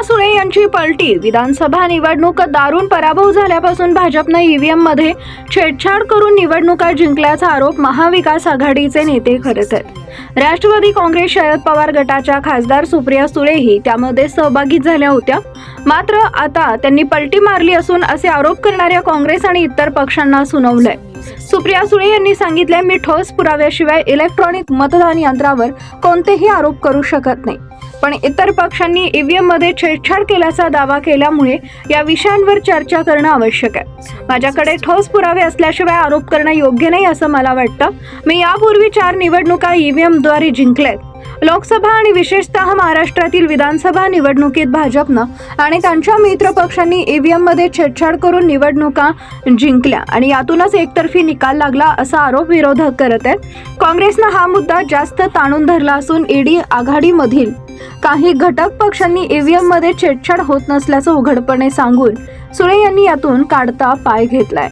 सुप्रिया सुळे यांची पलटी. विधानसभा निवडणूक दारुण पराभव झाल्यापासून भाजपनं ईव्हीएम मध्ये छेडछाड करून निवडणुका जिंकल्याचा आरोप महाविकास आघाडीचे नेते करत आहेत. राष्ट्रवादी काँग्रेस शरद पवार गटाच्या खासदार सुप्रिया सुळेही त्यामध्ये सहभागी झाल्या होत्या. मात्र आता त्यांनी पलटी मारली असून असे आरोप करणाऱ्या काँग्रेस आणि इतर पक्षांना सुनावलंय. सुप्रिया सुळे यांनी सांगितले, मी ठोस पुराव्याशिवाय इलेक्ट्रॉनिक मतदान यंत्रावर कोणतेही आरोप करू शकत नाही. पण इतर पक्षांनी ईव्हीएम मध्ये छेडछाड केल्याचा दावा केल्यामुळे या विषयांवर चर्चा करणं आवश्यक आहे. माझ्याकडे ठोस पुरावे असल्याशिवाय आरोप करणं योग्य नाही असं मला वाटतं. मी यापूर्वी 4 निवडणुका ईव्हीएमद्वारे जिंकल्यात. लोकसभा आणि विशेषतः महाराष्ट्रातील विधानसभा निवडणुकीत भाजपनं आणि त्यांच्या मित्र पक्षांनी ईव्हीएम मध्ये छेडछाड करून निवडणुका जिंकल्या आणि यातूनच एकतर्फी निकाल लागला असा आरोप विरोधक करत आहेत. काँग्रेसनं हा मुद्दा जास्त ताणून धरला असून ईडी आघाडीमधील काही घटक पक्षांनी ईव्हीएम मध्ये छेडछाड होत नसल्याचं उघडपणे सांगून सुळे यांनी यातून काढता पाय घेतलाय.